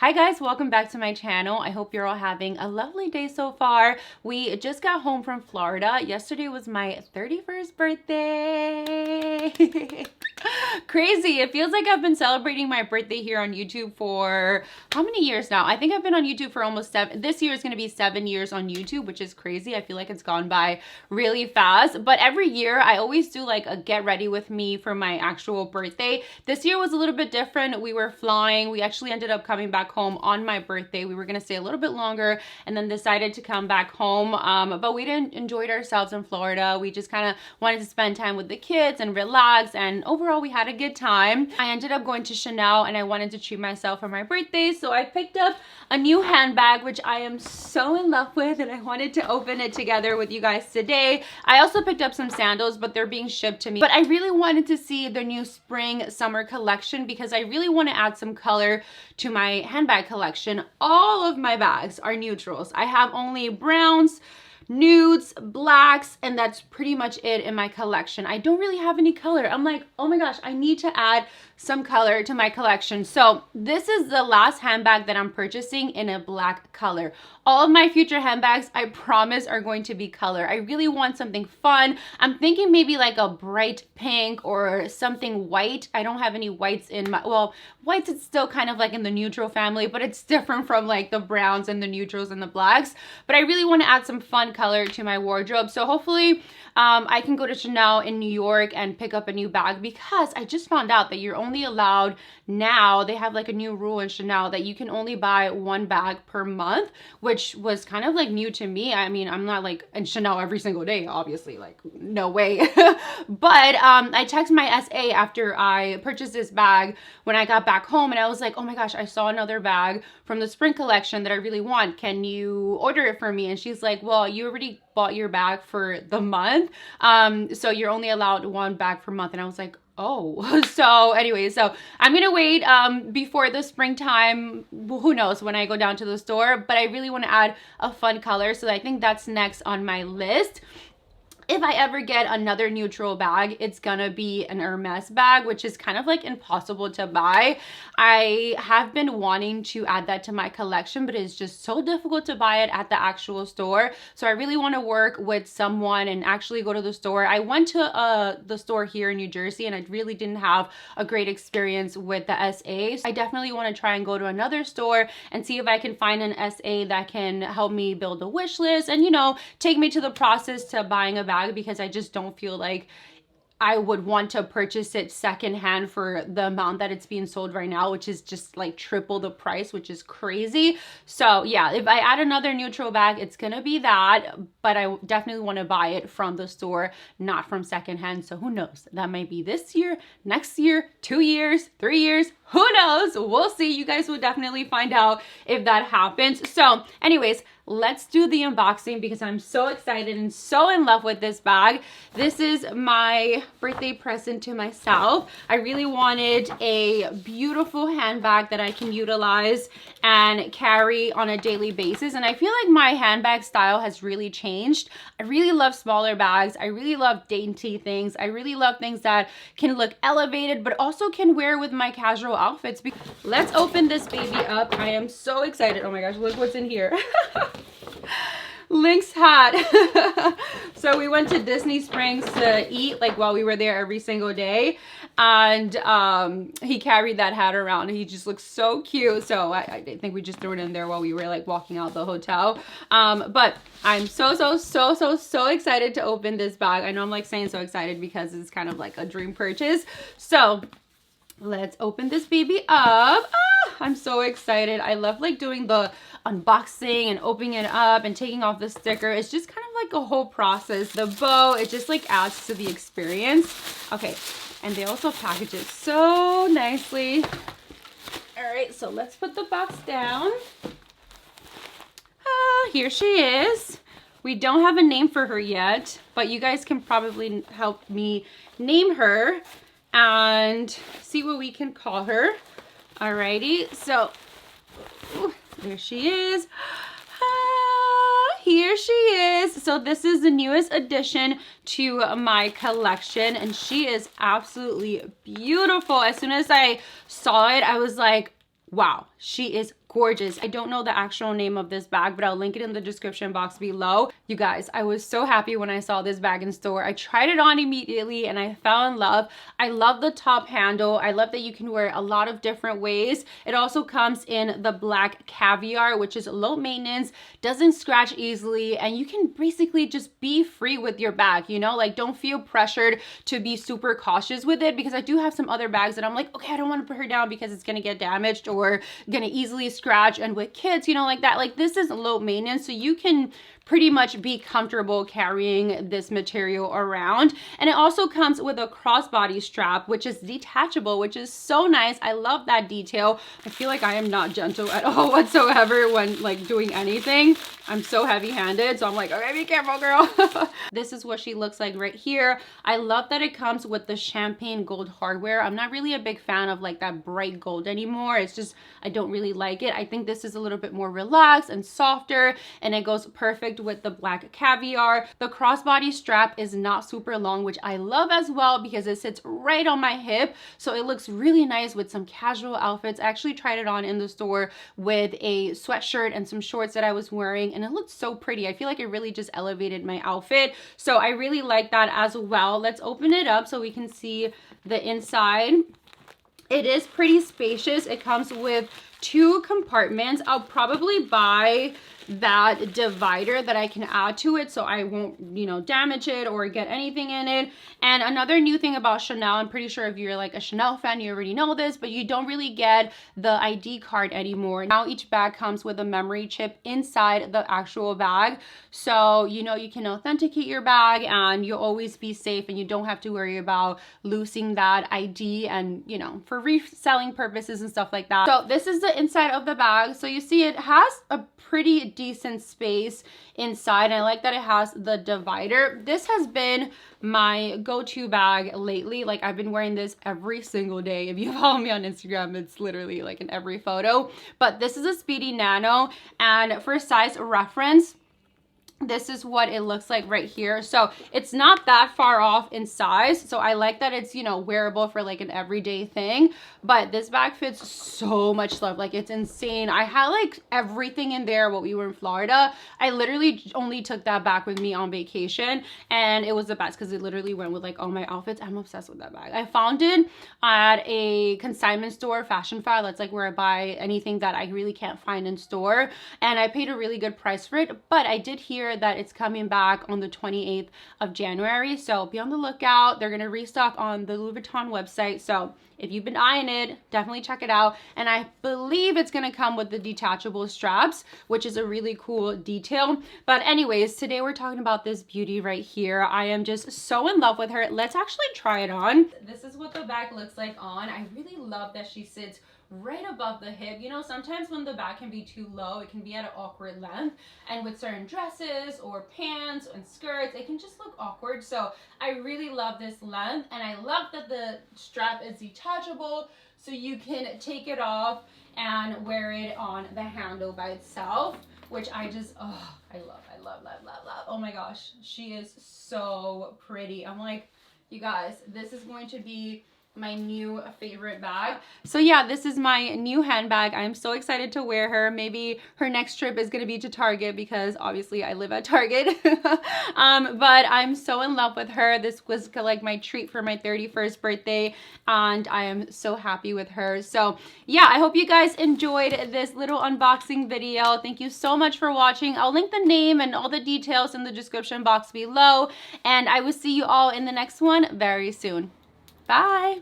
Hi guys, welcome back to my channel. I hope you're all having a lovely day so far. We just got home from Florida. Yesterday was my 31st birthday. Crazy. It feels like I've been celebrating my birthday here on YouTube for how many years now? I think I've been on YouTube for almost 7. This year is going to be 7 years on YouTube, which is crazy. I feel like it's gone by really fast. But every year I always do like a get ready with me for my actual birthday. This year was a little bit different. We were flying. We actually ended up coming back home on my birthday. We were going to stay a little bit longer and then decided to come back home. But we didn't enjoy ourselves in Florida. We just kind of wanted to spend time with the kids and relax, and overall we had a good time. I ended up going to Chanel and I wanted to treat myself for my birthday, so I picked up a new handbag which I am so in love with, and I wanted to open it together with you guys today. I also picked up some sandals, but they're being shipped to me. But I really wanted to see the new spring summer collection because I really want to add some color to my handbag collection. All of my bags are neutrals. I have only browns, nudes, blacks, and that's pretty much it in my collection. I don't really have any color. I'm like, oh my gosh, I need to add some color to my collection. So this is the last handbag that I'm purchasing in a black color. All of my future handbags, I promise, are going to be color. I really want something fun. I'm thinking maybe like a bright pink or something white. I don't have any whites in my, well, whites it's still kind of like in the neutral family, but it's different from like the browns and the neutrals and the blacks. But I really want to add some fun color to my wardrobe. So hopefully I can go to Chanel in New York and pick up a new bag, because I just found out that you're only allowed now, they have like a new rule in Chanel that you can only buy one bag per month, which was kind of like new to me. I mean, I'm not like in Chanel every single day, obviously, like no way. But I texted my SA after I purchased this bag when I got back home, and I was like, oh my gosh, I saw another bag from the spring collection that I really want. Can you order it for me? And she's like, well, you already bought your bag for the month, so you're only allowed one bag per month. And I was like, oh. So anyway, so I'm gonna wait before the springtime, who knows when I go down to the store, but I really want to add a fun color, so I think that's next on my list. If I ever get another neutral bag, it's gonna be an Hermes bag, which is kind of like impossible to buy. I have been wanting to add that to my collection, but it's just so difficult to buy it at the actual store. So I really want to work with someone and actually go to the store. I went to the store here in New Jersey and I really didn't have a great experience with the SA. So I definitely want to try and go to another store and see if I can find an SA that can help me build a wish list and, you know, take me to the process to buying a bag, because I just don't feel like I would want to purchase it secondhand for the amount that it's being sold right now, which is just like triple the price, which is crazy. So yeah, if I add another neutral bag, it's gonna be that, but I definitely want to buy it from the store, not from secondhand. So who knows? That might be this year, next year, 2 years, 3 years, who knows? We'll see. You guys will definitely find out if that happens. So anyways, let's do the unboxing because I'm so excited and so in love with this bag. This is my birthday present to myself. I really wanted a beautiful handbag that I can utilize and carry on a daily basis. And I feel like my handbag style has really changed. I really love smaller bags. I really love dainty things. I really love things that can look elevated, but also can wear with my casual outfits. Let's open this baby up. I am so excited. Oh my gosh, look what's in here. Link's hat. So we went to Disney Springs to eat like while we were there every single day, and he carried that hat around. He just looks so cute, so I think we just threw it in there while we were like walking out the hotel. But I'm so excited to open this bag. I know I'm like saying so excited because it's kind of like a dream purchase. So let's open this baby up. I'm so excited. I love like doing the unboxing and opening it up and taking off the sticker. It's just kind of like a whole process. The bow, it just like adds to the experience. Okay, and they also package it so nicely. All right, so let's put the box down. Here she is. We don't have a name for her yet, but you guys can probably help me name her and see what we can call her. Alrighty, so there she is. Here she is. So this is the newest addition to my collection, and she is absolutely beautiful. As soon as I saw it, I was like, wow, she is gorgeous. I don't know the actual name of this bag, but I'll link it in the description box below. You guys, I was so happy when I saw this bag in store. I tried it on immediately and I fell in love. I love the top handle. I love that you can wear a lot of different ways. It also comes in the black caviar, which is low maintenance, doesn't scratch easily, and you can basically just be free with your bag, you know, like don't feel pressured to be super cautious with it, because I do have some other bags that I'm like, okay, I don't want to put her down because it's going to get damaged or going to easily scratch. And with kids, you know, like that, like this is low maintenance, so you can pretty much be comfortable carrying this material around. And it also comes with a crossbody strap, which is detachable, which is so nice. I love that detail. I feel like I am not gentle at all whatsoever when like doing anything. I'm so heavy-handed, so I'm like, okay, be careful, girl. This is what she looks like right here. I love that it comes with the champagne gold hardware. I'm not really a big fan of like that bright gold anymore. It's just, I don't really like it. I think this is a little bit more relaxed and softer, and it goes perfect with the black caviar. The crossbody strap is not super long, which I love as well because it sits right on my hip. So it looks really nice with some casual outfits. I actually tried it on in the store with a sweatshirt and some shorts that I was wearing, and it looked so pretty. I feel like it really just elevated my outfit. So I really like that as well. Let's open it up so we can see the inside. It is pretty spacious. It comes with 2 compartments. I'll probably buy that divider that I can add to it so I won't, you know, damage it or get anything in it. And another new thing about Chanel, I'm pretty sure if you're like a Chanel fan, you already know this, but you don't really get the ID card anymore. Now each bag comes with a memory chip inside the actual bag. So, you know, you can authenticate your bag and you'll always be safe, and you don't have to worry about losing that ID and, you know, for reselling purposes and stuff like that. So this is the inside of the bag. So you see it has a pretty decent space inside, and I like that it has the divider. This has been my go-to bag lately. Like I've been wearing this every single day. If you follow me on Instagram, it's literally like in every photo. But this is a Speedy Nano, and for size reference, this is what it looks like right here. So it's not that far off in size. So I like that it's, you know, wearable for like an everyday thing. But this bag fits so much love. Like it's insane. I had like everything in there while we were in Florida. I literally only took that bag with me on vacation, and it was the best because it literally went with like all my outfits. I'm obsessed with that bag. I found it at a consignment store, Fashion File. That's like where I buy anything that I really can't find in store. And I paid a really good price for it. But I did hear that it's coming back on the 28th of January. So be on the lookout. They're going to restock on the Louis Vuitton website. So if you've been eyeing it, definitely check it out. And I believe it's going to come with the detachable straps, which is a really cool detail. But anyways, today we're talking about this beauty right here. I am just so in love with her. Let's actually try it on. This is what the bag looks like on. I really love that she sits right above the hip. You know, sometimes when the bag can be too low, it can be at an awkward length, and with certain dresses or pants and skirts, it can just look awkward. So I really love this length, and I love that the strap is detachable, so you can take it off and wear it on the handle by itself, which I just, oh, I love. Oh my gosh, she is so pretty. I'm like, you guys, this is going to be my new favorite bag. So yeah, this is my new handbag. I'm so excited to wear her. Maybe her next trip is going to be to Target because obviously I live at Target. But I'm so in love with her. This was like my treat for my 31st birthday, and I am so happy with her. So yeah, I hope you guys enjoyed this little unboxing video. Thank you so much for watching. I'll link the name and all the details in the description box below, and I will see you all in the next one very soon. Bye.